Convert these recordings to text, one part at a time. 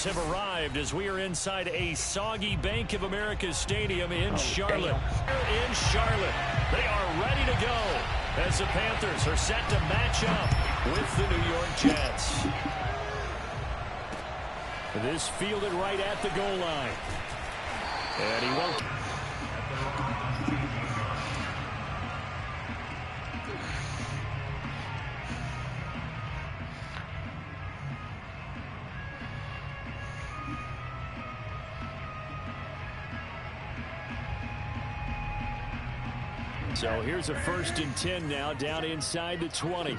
fans have arrived as we are inside a soggy Bank of America Stadium in Charlotte. In Charlotte, they are ready to go as the Panthers are set to match up with the New York Jets. This fielded right at the goal line. And he won't. So here's a 1st and 10 now, down inside the 20.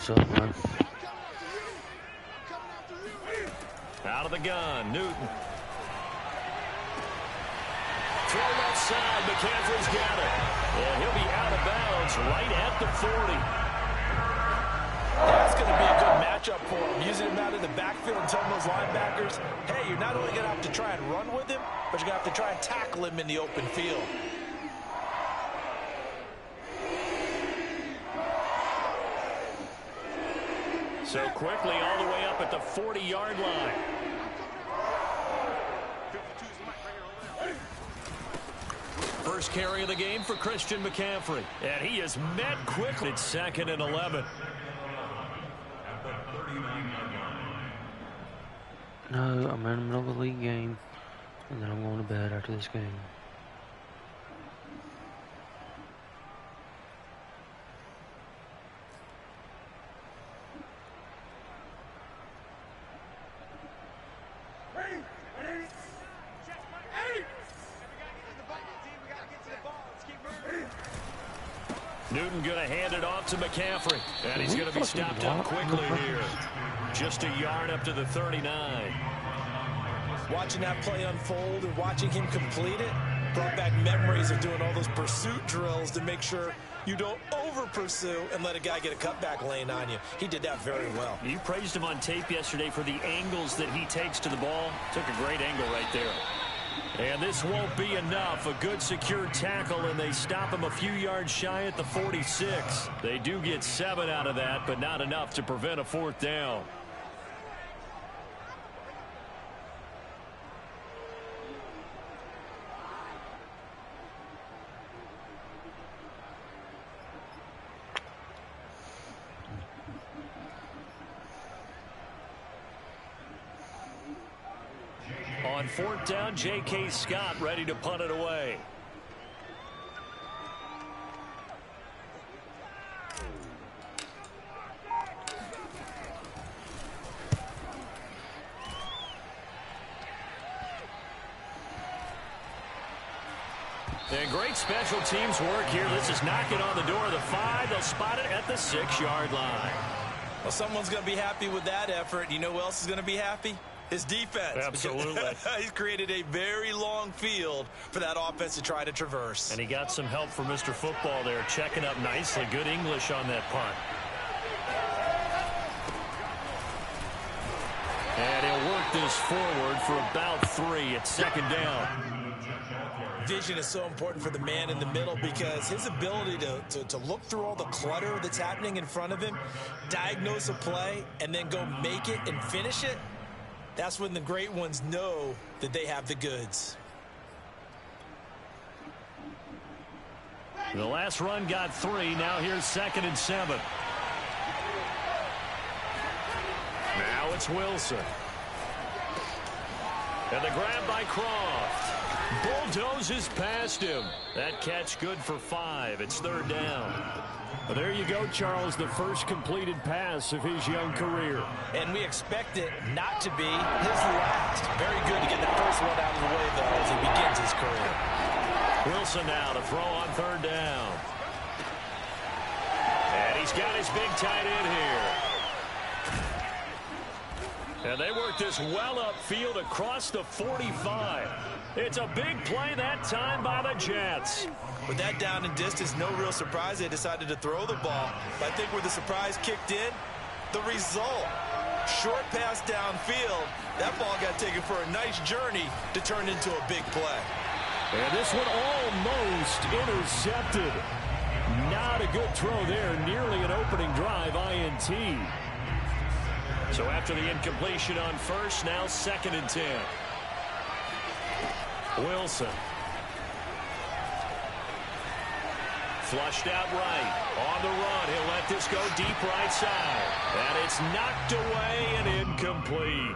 Out of the gun, Newton. Throw left side, McCaffrey's got it. And he'll be out of bounds right at the 40. That's going to be a good matchup for him. Using him out in the backfield and telling those linebackers, hey, you're not only going to have to try and run with him, but you're going to have to try and tackle him in the open field. So quickly all the way up at the 40-yard line. First carry of the game for Christian McCaffrey. And he is met quickly. It's 2nd and 11. No, I'm in the middle of a league game. And then I'm going to bed after this game. Newton going to hand it off to McCaffrey. And he's going to be stopped up quickly here. Just a yard up to the 39. Watching that play unfold and watching him complete it brought back memories of doing all those pursuit drills to make sure you don't over-pursue and let a guy get a cutback lane on you. He did that very well. You praised him on tape yesterday for the angles that he takes to the ball. Took a great angle right there. And this won't be enough. A good secure tackle, and they stop him a few yards shy at the 46. They do get 7 out of that, but not enough to prevent a 4th down. On 4th down, J.K. Scott ready to punt it away. And great special teams work here. This is knocking on the door of the 5. They'll spot it at the 6-yard line. Well, someone's going to be happy with that effort. You know who else is going to be happy? His defense. Absolutely. He's created a very long field for that offense to try to traverse. And he got some help from Mr. Football there, checking up nicely. Good English on that punt. And he'll work this forward for about 3 at 2nd down. Vision is so important for the man in the middle because his ability to look through all the clutter that's happening in front of him, diagnose a play, and then go make it and finish it, that's when the great ones know that they have the goods. The last run got 3. Now here's 2nd and 7. Now it's Wilson. And the grab by Croft. Bulldozes past him. That catch good for 5. It's 3rd down. Well, there you go, Charles, the first completed pass of his young career. And we expect it not to be his last. Very good to get the first one out of the way, though, as he begins his career. Wilson now to throw on 3rd down. And he's got his big tight end here. And they work this well upfield across the 45. It's a big play that time by the Jets. With that down and distance, no real surprise they decided to throw the ball. But I think where the surprise kicked in, the result. Short pass downfield. That ball got taken for a nice journey to turn into a big play. And this one almost intercepted. Not a good throw there. Nearly an opening drive INT. So after the incompletion on first, now 2nd and 10. Wilson. Flushed out right. On the run. He'll let this go deep right side. And it's knocked away and incomplete.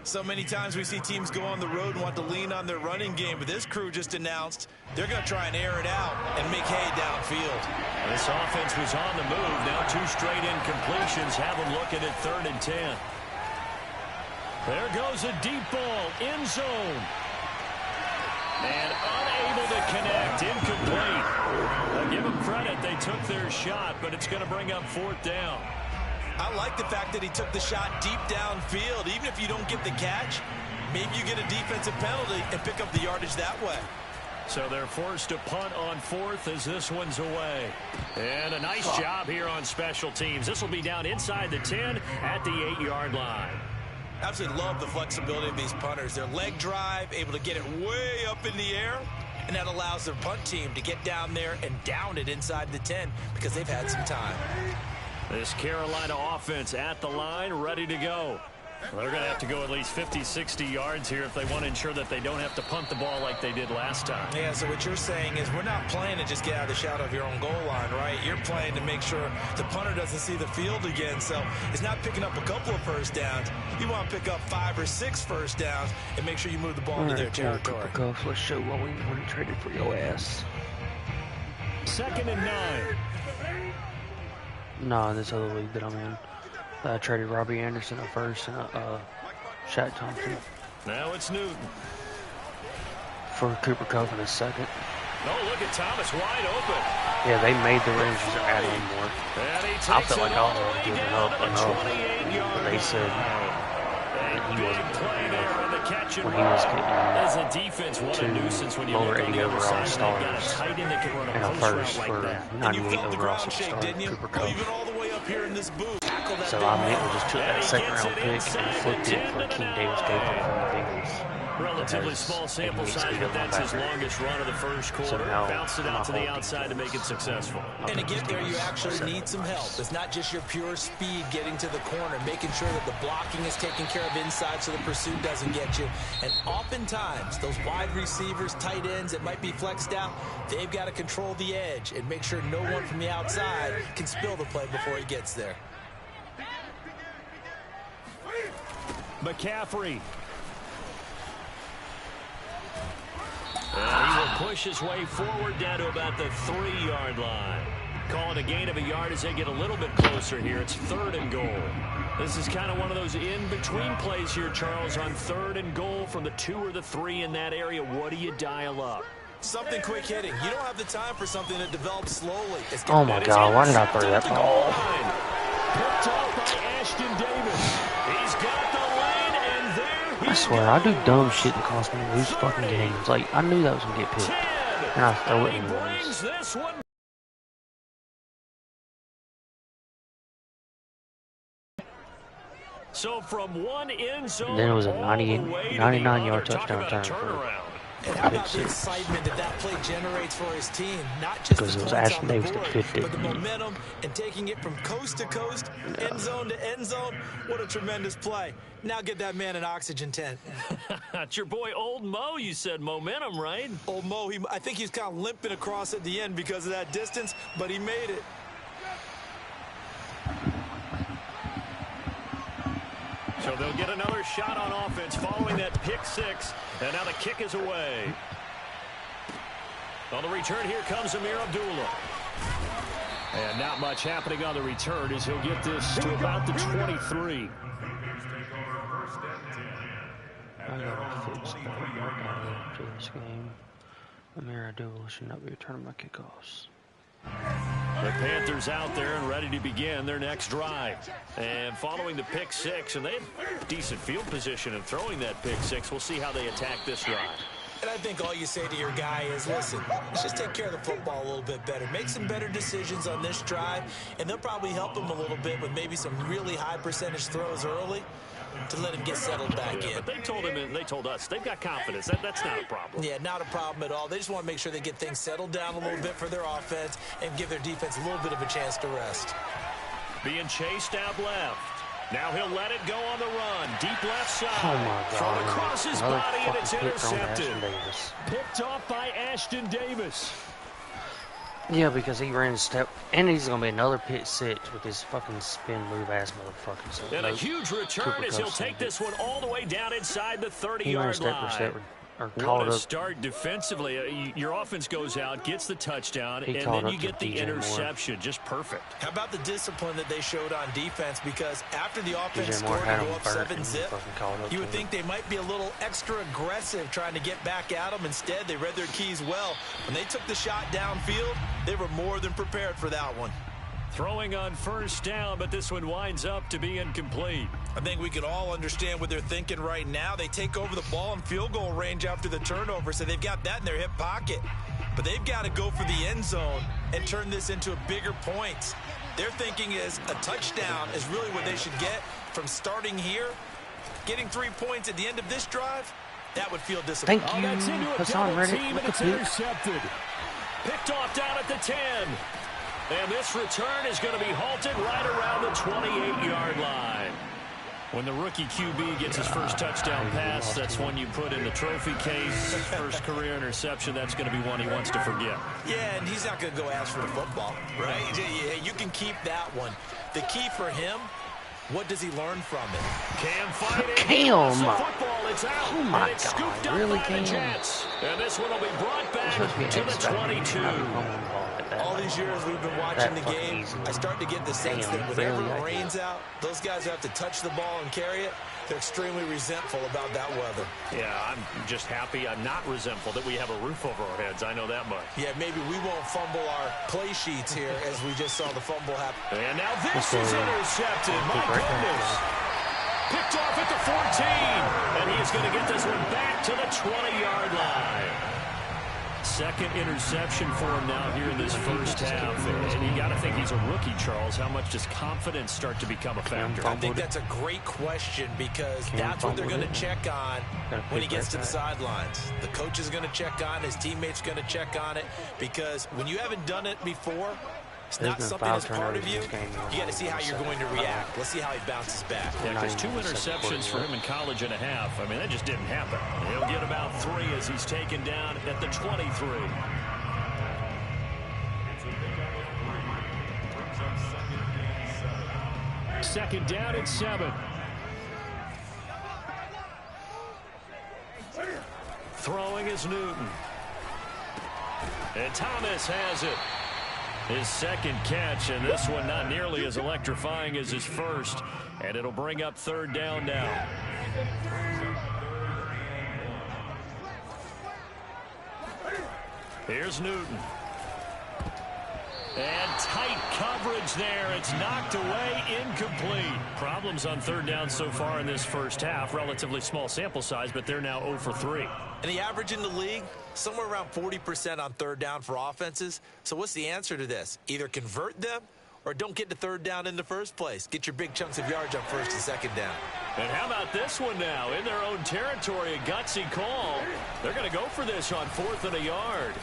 So many times we see teams go on the road and want to lean on their running game, but this crew just announced they're going to try and air it out and make hay downfield. This offense was on the move. Now 2 straight incompletions have them looking at 3rd and 10. There goes a deep ball, end zone. And unable to connect, incomplete. I'll give them credit, they took their shot, but it's going to bring up 4th down. I like the fact that he took the shot deep downfield. Even if you don't get the catch, maybe you get a defensive penalty and pick up the yardage that way. So they're forced to punt on 4th as this one's away. And a nice job here on special teams. This will be down inside the 10 at the 8-yard line. Absolutely love the flexibility of these punters. Their leg drive, able to get it way up in the air, and that allows their punt team to get down there and down it inside the 10 because they've had some time. This Carolina offense at the line, ready to go. Well, they're going to have to go at least 50, 60 yards here if they want to ensure that they don't have to punt the ball like they did last time. Yeah, so what you're saying is we're not playing to just get out of the shadow of your own goal line, right? You're playing to make sure the punter doesn't see the field again. So it's not picking up a couple of first downs. You want to pick up 5 or 6 first downs and make sure you move the ball into their territory. Let's show what we traded for your ass. 2nd and 9. No, this other league that I'm in. I traded Robbie Anderson at first and Shaq Thompson. Now it's Newton. For Cooper Kupp in a second. Oh, look at Thomas wide open. Yeah, they made the Rangers add on more. I felt like I was already giving up but they said that he wasn't going to when he was getting 2 lower 80 overall stars and a first for 98 overall superstar Cooper Kupp. So I immediately just took that 2nd-round pick and flipped it for King Davis Gabriel from the Bengals. Relatively small sample size, but that's his longest run of the first quarter. Bounced it out to the outside to make it successful. And to get there, you actually need some help. It's not just your pure speed getting to the corner, making sure that the blocking is taken care of inside so the pursuit doesn't get you. And oftentimes, those wide receivers, tight ends that might be flexed out, they've got to control the edge and make sure no one from the outside can spill the play before he gets there. McCaffrey. He will push his way forward down to about the 3-yard line. Calling a gain of a yard as they get a little bit closer here. It's 3rd and goal. This is kind of one of those in-between plays here, Charles, on 3rd and goal from the 2 or the 3 in that area. What do you dial up? Something quick hitting. You don't have the time for something that develops slowly. Oh, my God. Why did I throw that ball? Picked off by Ashton Davis. He's got the lane, and there he I swear, I do dumb shit that costs me lose fucking games. Like, I knew that was going to get picked. And I throw it anyways. This one. So from one end zone, and then it was a 99-yard touchdown turnaround. And how about the excitement that play generates for his team? Not just because it was Ashton Davis that picked it. But the momentum and taking it from coast to coast, end zone to end zone. What a tremendous play. Now get that man an oxygen tent. It's your boy Old Mo, you said. Momentum, right? Old Mo, I think he's kind of limping across at the end because of that distance, but he made it. So they'll get another shot on offense following that pick 6. And now the kick is away. On the return, here comes Amir Abdullah. And not much happening on the return as he'll get this to about the 23. I gotta fix that after this game. Amir Abdullah should not be returning my kickoffs. The Panthers out there and ready to begin their next drive. And following the pick 6, and they have decent field position in throwing that pick 6. We'll see how they attack this drive. And I think all you say to your guy is, listen, let's just take care of the football a little bit better. Make some better decisions on this drive, and they'll probably help him a little bit with maybe some really high percentage throws early to let him get settled back in. But they told him and they told us they've got confidence. That's not a problem. Yeah, not a problem at all. They just want to make sure they get things settled down a little bit for their offense and give their defense a little bit of a chance to rest. Being chased out left. Now he'll let it go on the run. Deep left side. Oh, my God. Thrown across his Another body, and it's intercepted. Picked off by Ashton Davis. Yeah, because he ran a step, and he's going to be another pick six with his fucking spin move ass motherfucker. So and a huge return as he'll take this one all the way down inside the 30-yard line. What a start defensively. Your offense goes out, gets the touchdown, and then you get the interception. Just perfect. How about the discipline that they showed on defense? Because after the offense scored to go up 7-zip, you would think they might be a little extra aggressive trying to get back at them. Instead, they read their keys well. When they took the shot downfield, they were more than prepared for that one. Throwing on first down, but this one winds up to be incomplete. I think we can all understand what they're thinking right now. They take over the ball in field goal range after the turnover, so they've got that in their hip pocket. But they've got to go for the end zone and turn this into a bigger point. Their thinking is a touchdown is really what they should get from starting here. Getting 3 points at the end of this drive, that would feel disappointing. Thank you, Hassan Reddick. Look at intercepted. Picked off down at the 10. And this return is going to be halted right around the 28-yard line. When the rookie QB gets his first touchdown pass, that's one you put in the trophy case. First career interception, that's going to be one he wants to forget. Yeah, and he's not going to go ask for the football, right? You can keep that one. The key for him, what does he learn from it? Cam fighting. Cam! Football, it's out. Oh, my and it's God. scooped up Really, by Cam? the Jets. And this one will be brought back to the 22. All these years we've been watching the game, I start to get the sense that whenever it rains out, those guys have to touch the ball and carry it. They're extremely resentful about that weather. Yeah, I'm just happy I'm not resentful that we have a roof over our heads. I know that much. Yeah, maybe we won't fumble our play sheets here as we just saw the fumble happen. And now this is intercepted. My goodness. Picked off at the 14. And he is going to get this one back to the 20-yard line. Second interception for him now here in this first half. And you got to think he's a rookie, Charles. How much does confidence start to become a factor? I think that's a great question because that's what they're going to check on when he gets to the sidelines. The coach is going to check on, his teammates are going to check on it, because when you haven't done it before, it's not something that's part of you. You got to see how you're going to react. Let's see how he bounces back. Yeah, because 2 interceptions for him in college and a half. I mean, that just didn't happen. He'll get about 3 as he's taken down at the 23. Second down at 7. Throwing is Newton. And Thomas has it. His second catch, and this one not nearly as electrifying as his first. And it'll bring up third down now. Here's Newton. And tight coverage there. It's knocked away, incomplete. Problems on third down so far in this first half. Relatively small sample size, but they're now 0 for 3. And the average in the league, somewhere around 40% on third down for offenses. So what's the answer to this? Either convert them or don't get to third down in the first place. Get your big chunks of yards on first and second down. And how about this one now? In their own territory, a gutsy call. They're going to go for this on 4th and a yard.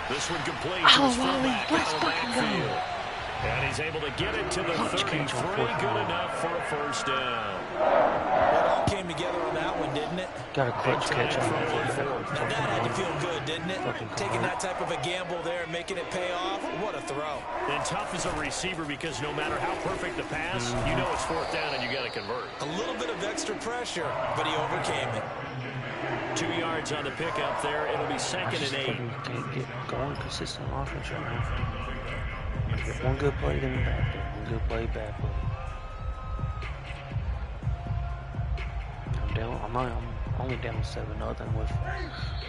This one complete to his fullback out of the backfield. And he's able to get it to the 33. Good enough for a first down. It all came together on that one, didn't it? Got a clutch catch on that. Now that had to feel good, didn't it? Taking that type of a gamble there and making it pay off. What a throw. And tough as a receiver because no matter how perfect the pass, you know it's 4th down and you got to convert. A little bit of extra pressure, but he overcame it. 2 yards on the pickup there. It'll be 2nd and 8. Can't get going consistent offense right now. Get one good play, then back play. One good play, back play. I'm only down 7-0 with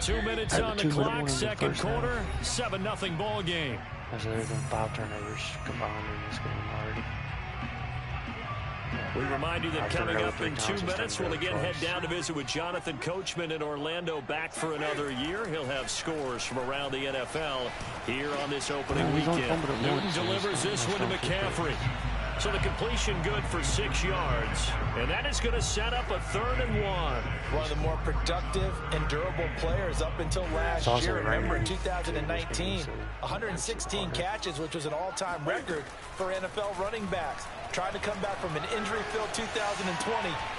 2 minutes on the clock, second quarter, 7-0 ball game. There's been 5 turnovers combined in this game already. We remind you that coming up in 2 minutes, we'll again head down to visit with Jonathan Coachman in Orlando, back for another year. He'll have scores from around the NFL here on this opening weekend. Newton delivers this one to McCaffrey. So the completion good for 6 yards. And that is going to set up a 3rd and 1. One of the more productive and durable players up until last year. Remember, in 2019, 116 catches, which was an all-time record for NFL running backs. trying to come back from an injury-filled 2020,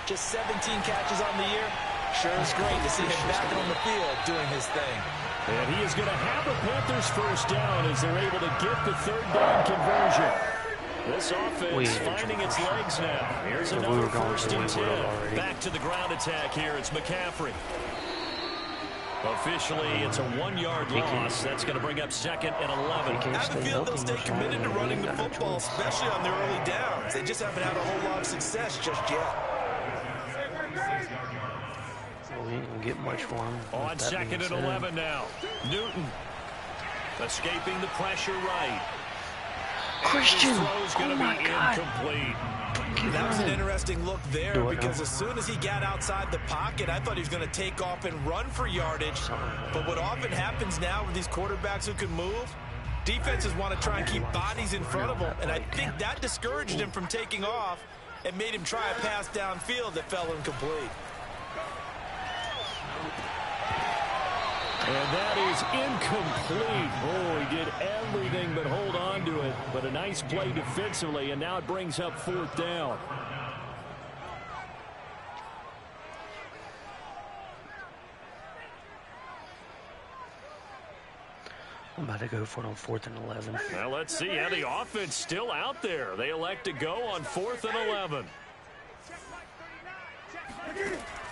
just 17 catches on the year. Sure is great to see him back on the field doing his thing. And he is going to have the Panthers first down as they're able to get the third down conversion. This offense finding its legs now. Here's another 1st and 10. Back to the ground attack here. It's McCaffrey. Officially, it's a 1-yard loss. That's going to bring up 2nd and 11. I have a feel they'll stay committed to running the football, especially on their early downs. They just haven't had a whole lot of success just yet. We ain't going to get much for him. On 2nd and 11 now. Newton escaping the pressure right. Christian, oh my God. Incomplete. That was an interesting look there because as soon as he got outside the pocket, I thought he was going to take off and run for yardage. But what often happens now with these quarterbacks who can move, defenses want to try and keep bodies in front of them. And I think that discouraged him from taking off and made him try a pass downfield that fell incomplete. And that is incomplete. Oh, he did everything but hold on to it. But a nice play defensively, and now it brings up 4th down. I'm about to go for it on 4th and 11. Well, let's see how the offense still out there. They elect to go on 4th and 11.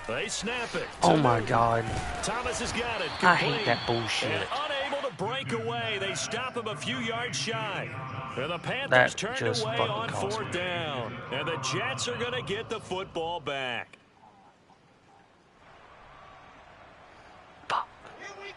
They snap it. Oh, my God. Thomas has got it. I hate that bullshit. And unable to break away. They stop him a few yards shy. And the Panthers turned away on 4th down. And the Jets are going to get the football back.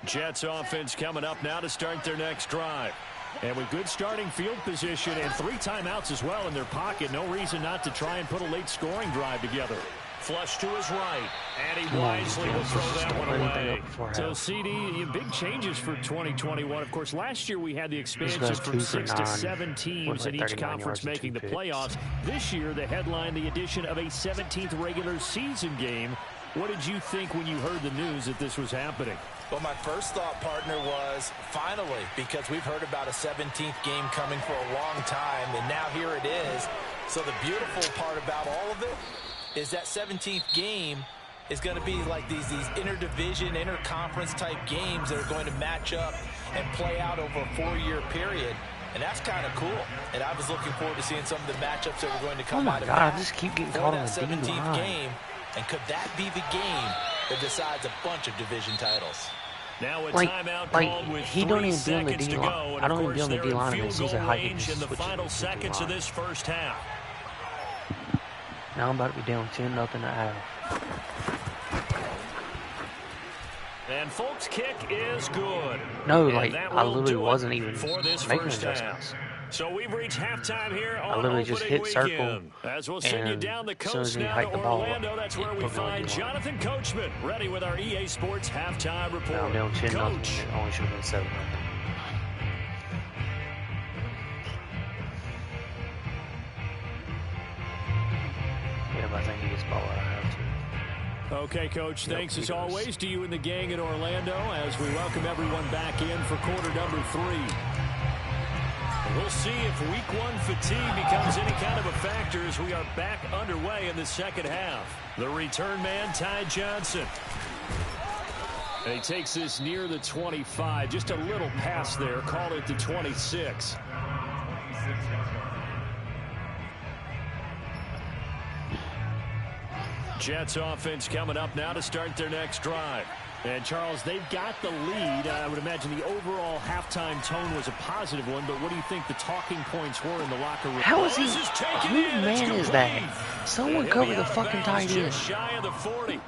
Jets offense coming up now to start their next drive. And with good starting field position and 3 timeouts as well in their pocket, no reason not to try and put a late scoring drive together. Flush to his right, and he wisely will throw that one away. So, CD, big changes for 2021. Of course, last year we had the expansion from 6 to 7 teams in each conference making the playoffs. This year, they headlined the addition of a 17th regular season game. What did you think when you heard the news that this was happening? Well, my first thought, partner, was finally, because we've heard about a 17th game coming for a long time, and now here it is. So the beautiful part about all of it is that 17th game is going to be like these interdivision, interconference type games that are going to match up and play out over a 4-year period. And that's kind of cool. And I was looking forward to seeing some of the matchups that were going to come out of that. I just keep getting caught on the 17th game. And could that be the game that decides a bunch of division titles? Now a timeout called with 3 seconds to go. And of course, they're in field goal range in the final seconds of this first half. Now I'm about to be down 10-0 at half. And Folk's kick is good. No, like, I literally wasn't even making half. adjustments. So we've reached halftime here on I literally just hit circle, as we'll send you down the coast now to Orlando. That's where we find Jonathan Coachman, ready with our EA Sports halftime report. Now I'm down 10-0. It only should have been 7-0. I think he gets ball out. I have to. Okay, Coach, thanks as always to you and the gang in Orlando as we welcome everyone back in for quarter number 3. And we'll see if week 1 fatigue becomes any kind of a factor as we are back underway in the second half. The return man, Ty Johnson. And he takes this near the 25, just a little pass there, called it the 26. Jets offense coming up now to start their next drive. And, Charles, they've got the lead. I would imagine the overall halftime tone was a positive one, but what do you think the talking points were in the locker room? How is he? Who man is that? Someone cover the fucking tight end. Just shy of the 40.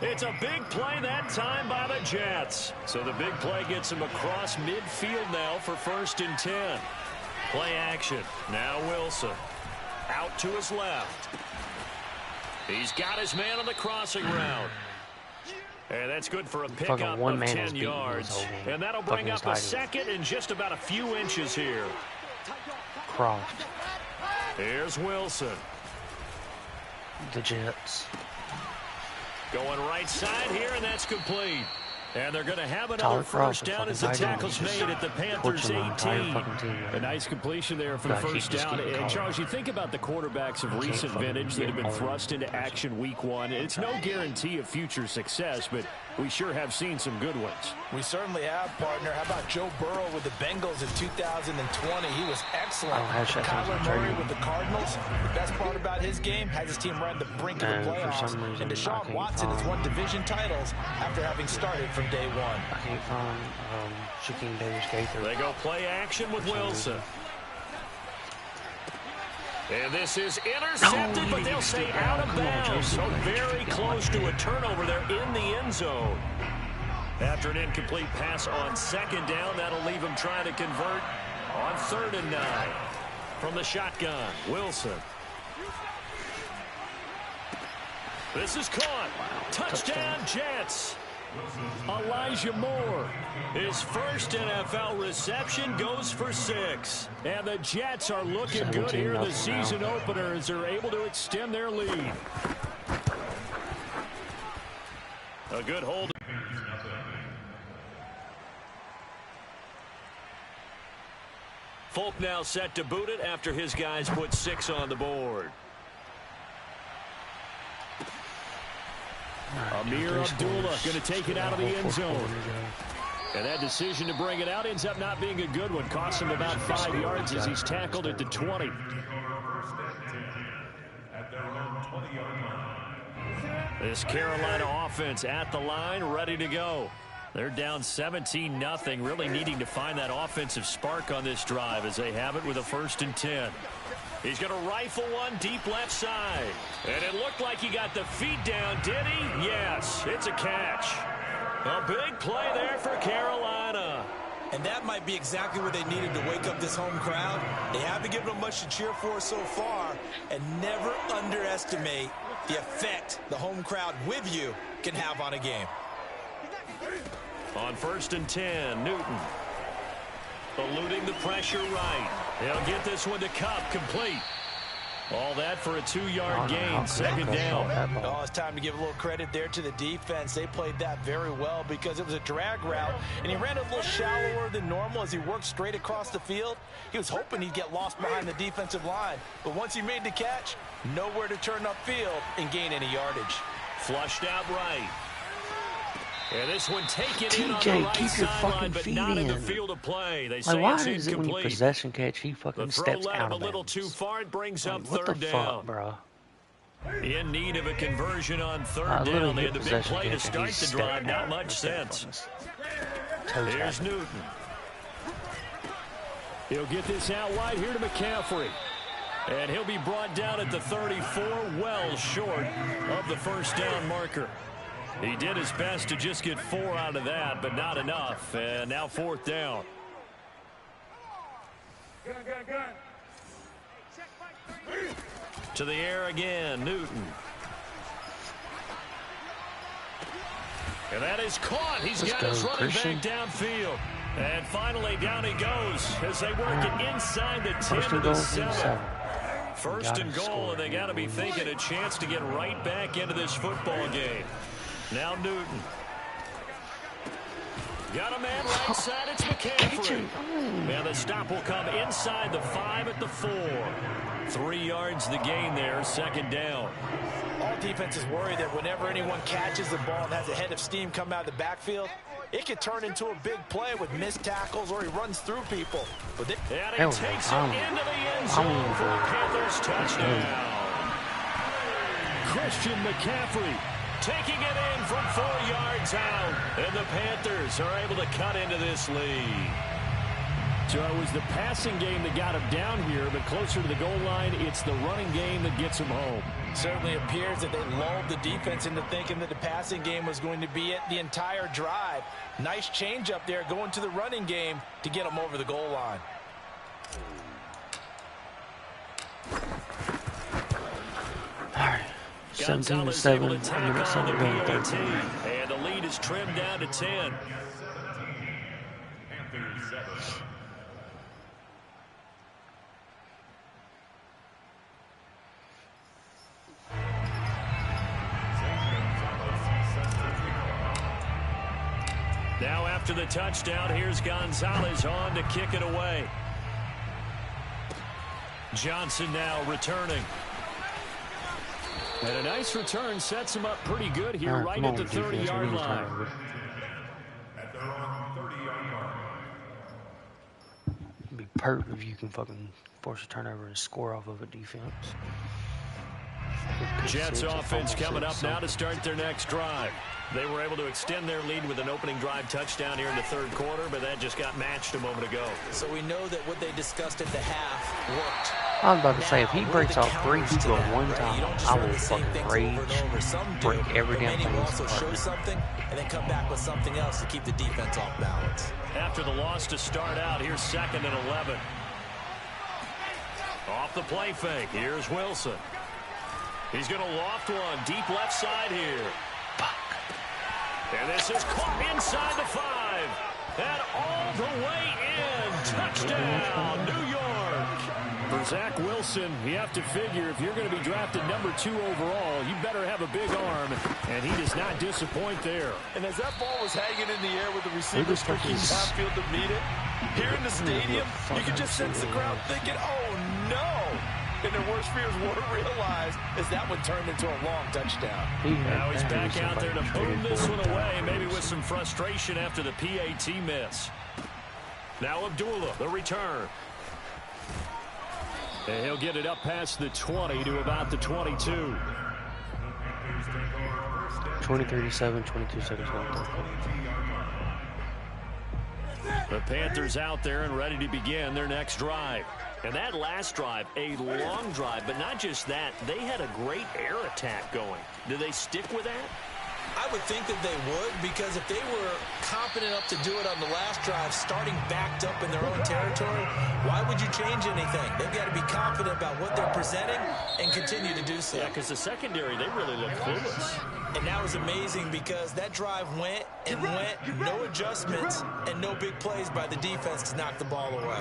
It's a big play that time by the Jets. So the big play gets him across midfield now for 1st and 10. Play action. Now Wilson. Out to his left. He's got his man on the crossing route. And that's good for a pickup of 10 yards. And that'll bring up a 2nd and just about a few inches here. Croft. Here's Wilson. The Jets. Going right side here, and that's complete. And they're going to have another first down as the tackle's made at the Panthers 18. A nice completion there for the first down. And Charles, you think about the quarterbacks of recent vintage that have been thrust into action week one. It's no guarantee of future success, but we sure have seen some good ones. We certainly have, partner. How about Joe Burrow with the Bengals in 2020? He was excellent. Kyler Murray with the Cardinals. The best part about his game has his team right on the brink of the playoffs. And Deshaun Watson has won division titles after having started from day one. I can't find Shaquem Davis-Gaither. They go play action with Wilson. And this is intercepted, but they'll say out of bounds. So very close to a turnover there in the end zone. After an incomplete pass on second down, that'll leave him trying to convert on 3rd and 9. From the shotgun, Wilson. This is caught. Touchdown, Jets. Elijah Moore, his first NFL reception, goes for 6. And the Jets are looking good here in the season opener as they're able to extend their lead. A good hold. Folk now set to boot it after his guys put 6 on the board. Amir Abdullah going to take it out of the end zone. And that decision to bring it out ends up not being a good one. Costs him about 5 yards as he's tackled at the 20. This Carolina offense at the line, ready to go. They're down 17-0, really needing to find that offensive spark on this drive as they have it with a 1st and 10. He's going to rifle one deep left side. And it looked like he got the feet down, did he? Yes, it's a catch. A big play there for Carolina. And that might be exactly what they needed to wake up this home crowd. They haven't given them much to cheer for so far. And never underestimate the effect the home crowd with you can have on a game. On 1st and 10, Newton. Eluding the pressure right. They'll get this one to Kupp, complete. All that for a 2-yard gain, 2nd down. Oh, it's time to give a little credit there to the defense. They played that very well because it was a drag route, and he ran a little shallower than normal as he worked straight across the field. He was hoping he'd get lost behind the defensive line, but once he made the catch, nowhere to turn upfield and gain any yardage. Flushed out right. And this one taken in on the right sideline, but not in the field of play. They say why it's is it when you possession catch, he fucking steps out of a little too far. It brings up what 3rd the down. Fuck, bro? In need of a conversion on 3rd down. They had the big play to start the drive. Not much sense. Here's Newton. He'll get this out wide here to McCaffrey. And he'll be brought down at the 34, well short of the 1st down marker. He did his best to just get 4 out of that, but not enough. And now 4th down. To the air again, Newton. And that is caught. He's got his running back downfield. And finally, down he goes as they work it inside the 10 to the 7. 1st and goal, and they got to be thinking a chance to get right back into this football game. Now Newton. Got a man right side. It's McCaffrey. And the stop will come inside the 5 at the 4. 3 yards the gain there, 2nd down. All defenses worry that whenever anyone catches the ball and has a head of steam come out of the backfield, it could turn into a big play with missed tackles or he runs through people. But and he takes it into the end zone for the Panthers touchdown. Christian McCaffrey taking it in from 4 yards out. And the Panthers are able to cut into this lead. So it was the passing game that got him down here, but closer to the goal line, it's the running game that gets him home. Certainly appears that they lulled the defense into thinking that the passing game was going to be it the entire drive. Nice change up there going to the running game to get them over the goal line. All right. 17-7. And the lead is trimmed down to 10. After the touchdown, here's Gonzalez on to kick it away. Johnson now returning. And a nice return sets him up pretty good here, right at the 30-yard line. It'd be perfect if you can fucking force a turnover and score off of a defense. Jets offense coming up now to start their next drive. They were able to extend their lead with an opening drive touchdown here in the third quarter, but that just got matched a moment ago. So we know that what they discussed at the half worked. I was about to say, if he breaks off 3 people at one time, I will fucking rage, break every damn thing. Also show something and then come back with something else to keep the defense off balance. After the loss to start out, here's 2nd and 11. Off the play fake, here's Wilson. He's going to loft one deep left side here. And this is caught inside the 5. And all the way in. Touchdown, New York. For Zach Wilson, you have to figure if you're going to be drafted number 2 overall, you better have a big arm. And he does not disappoint there. And as that ball was hanging in the air with the receivers streaking downfield to meet it, here in the stadium, you can just sense the crowd thinking, oh, no. And their worst fears weren't realized as that one turned into a long touchdown. Now he's back out there to boom this one away, maybe with some frustration after the PAT miss. Now Abdullah, the return. And he'll get it up past the 20 to about the 22. 20-37, 22 seconds left. The Panthers out there and ready to begin their next drive. And that last drive, a long drive, but not just that, they had a great air attack going. Do they stick with that? I would think that they would, because if they were confident enough to do it on the last drive, starting backed up in their own territory, why would you change anything? They've got to be confident about what they're presenting and continue to do so. Yeah, because the secondary, they really look clueless. And that was amazing because that drive went and went, no adjustments, and no big plays by the defense to knock the ball away.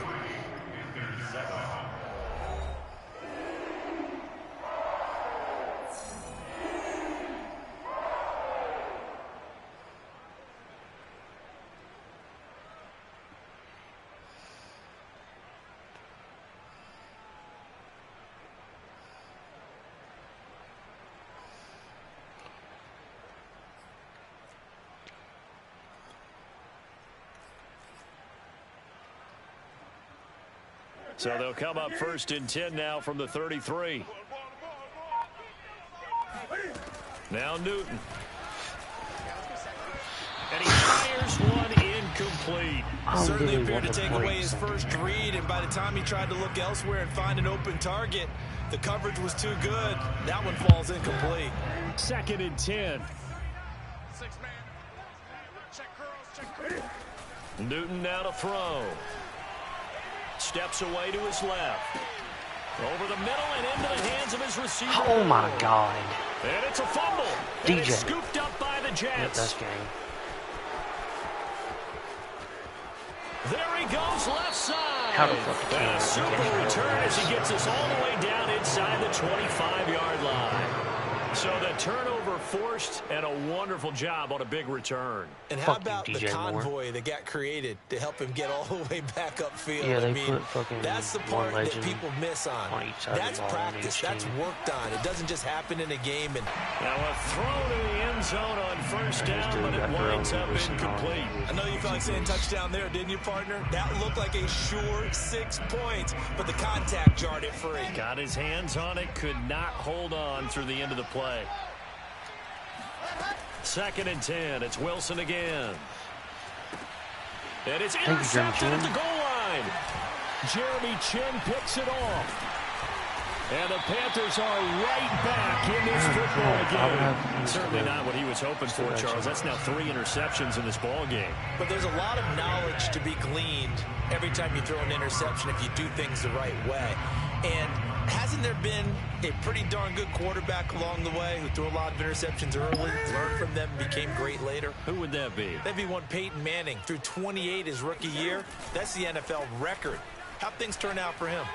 So they'll come up 1st and 10 now from the 33. Now Newton. And he fires one incomplete. Certainly appeared to take away his first read, and by the time he tried to look elsewhere and find an open target, the coverage was too good. That one falls incomplete. 2nd and 10. Newton now to throw. Steps away to his left. Over the middle and into the hands of his receiver. Oh, my God. And it's a fumble. DJ. And it's scooped up by the Jets. Yep, that's game. There he goes left side. How the fuck And a super return as he gets us all the way down inside the 25-yard line. So the turnover forced and a wonderful job on a big return. And how about the convoy that got created to help him get all the way back upfield? Yeah, they put fucking that's the part that people miss on. each side that's practice. That's worked on. It doesn't just happen in a game. And now a throw to the end zone on 1st down, but it winds up incomplete. I know you felt like saying touchdown there, didn't you, partner? That looked like a sure 6 points, but the contact jarred it free. Got his hands on it, could not hold on through the end of the play. 2nd and 10. It's Wilson again. And it's intercepted at the goal line. Jeremy Chinn picks it off. And the Panthers are right back in this football game. Certainly not what he was hoping for, Charles. That's now 3 interceptions in this ball game. But there's a lot of knowledge to be gleaned every time you throw an interception if you do things the right way. And hasn't there been a pretty darn good quarterback along the way who threw a lot of interceptions early, learned from them, became great later? Who would that be? That'd be one Peyton Manning. Threw 28 his rookie year. That's the NFL record. How'd things turn out for him?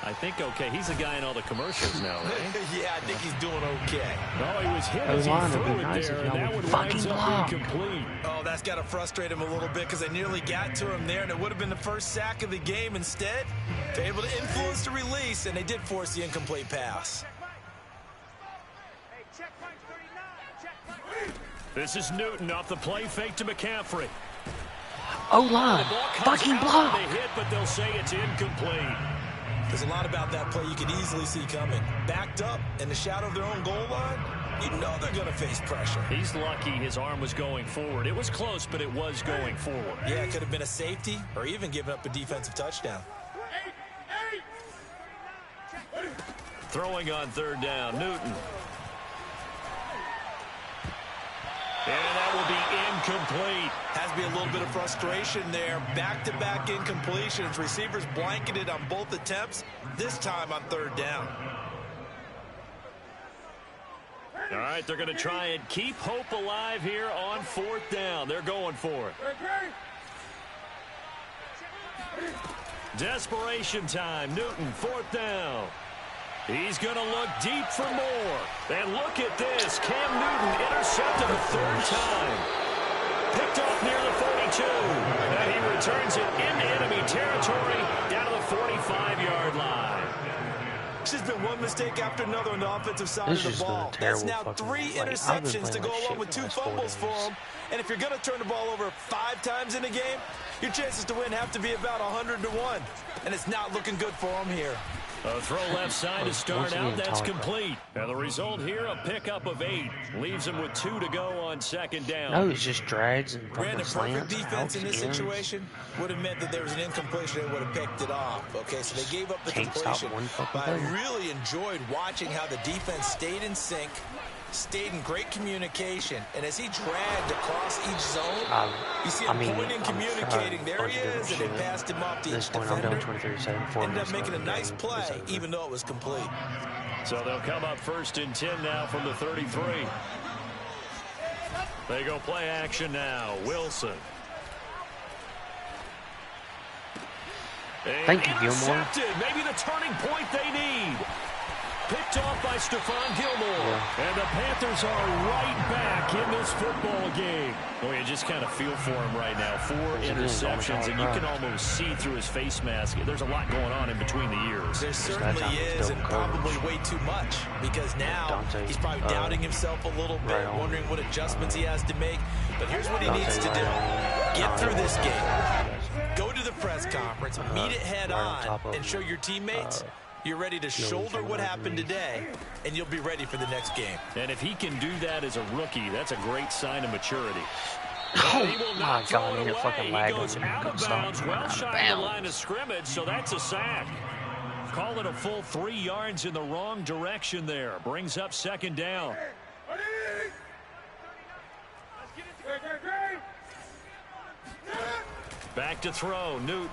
I think okay. He's the guy in all the commercials now, right? Yeah, I think he's doing okay. Oh, he was hit as he threw it there, and that would fucking block. Incomplete. Oh, that's got to frustrate him a little bit because they nearly got to him there, and it would have been the first sack of the game. Instead, they're able to influence the release, and they did force the incomplete pass. This is Newton off the play fake to McCaffrey. O-line, fucking block. They hit, but they'll say it's incomplete. There's a lot about that play you could easily see coming. Backed up in the shadow of their own goal line, you know they're going to face pressure. He's lucky his arm was going forward. It was close, but it was going forward. Yeah, it could have been a safety or even given up a defensive touchdown. Throwing on third down, Newton. And that will be incomplete. Has to be a little bit of frustration there. Back-to-back incompletions. Receivers blanketed on both attempts, this time on third down. All right, they're going to try and keep hope alive here on fourth down. They're going for it. Desperation time. Newton, fourth down. He's going to look deep for more. And look at this. Cam Newton intercepted a third time. Picked off near the 42. And he returns it into enemy territory down to the 45-yard line. It's just been one mistake after another on the offensive side of the ball. That's now 3 interceptions to go along with 2 fumbles for him. And if you're going to turn the ball over 5 times in a game, your chances to win have to be about 100 to 1. And it's not looking good for him here. A throw left side to start out. That's complete. And the result here, a pickup of 8. Leaves him with 2 to go on second down. No, it's just drags and Brandon, perfect defense in this situation would have meant that there was an incompletion. They would have picked it off. Okay, so they gave up the completion. But I really enjoyed watching how the defense stayed in sync, stayed in great communication, and as he dragged across each zone, you see him pointing, communicating. There he is, and they passed him off to each defender. Ended up making a nice play, even though it was complete. So they'll come up first and 10 now from the 33. They go play action now. Wilson. Thank you, Gilmore. Maybe the turning point they need. Picked off by Stephon Gilmore. And the Panthers are right back in this football game. Well, you just kind of feel for him right now. 4 interceptions, and you can almost see through his face mask. There's a lot going on in between the ears. There certainly is, and probably way too much, because now he's probably doubting himself a little bit, wondering what adjustments he has to make. But here's what he needs to do. Get through this game. Go to the press conference, meet it head on, and show your teammates you're ready to shoulder what happened today, and you'll be ready for the next game. And if he can do that as a rookie, that's a great sign of maturity. Oh, my God, he fucking lagged. He goes out of bounds, well shy of the line of scrimmage, so that's a sack. Call it a full 3 yards in the wrong direction there. Brings up second down. Back to throw, Newton.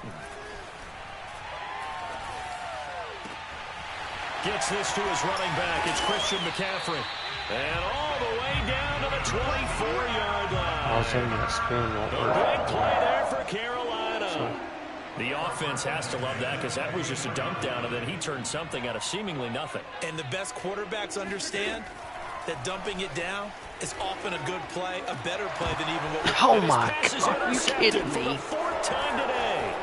Gets this to his running back. It's Christian McCaffrey. And all the way down to the 24-yard line. A big play there for Carolina. The offense has to love that because that was just a dump down, and then he turned something out of seemingly nothing. And the best quarterbacks understand that dumping it down is often a good play, a better play than even what we're Oh, my God. Are you kidding me? For the 4th time today.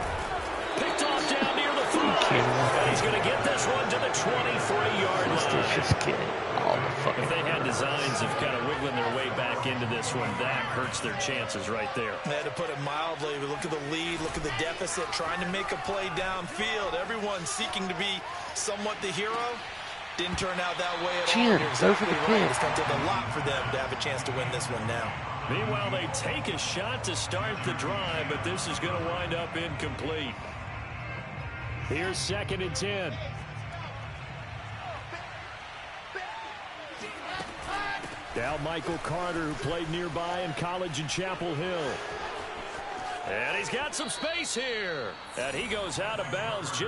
Picked off down near the 5. And he's going to get this one to the 23-yard line. Just kidding. If they had designs of kind of wiggling their way back into this one, that hurts their chances right there. To put it mildly, but look at the lead, look at the deficit, trying to make a play downfield. Everyone seeking to be somewhat the hero. Didn't turn out that way at all. You're exactly right. It's going to take a lot for them to have a chance to win this one now. Meanwhile, they take a shot to start the drive, but this is going to wind up incomplete. Here's second and 10. Now Michael Carter, who played nearby in college in Chapel Hill. And he's got some space here. And he goes out of bounds just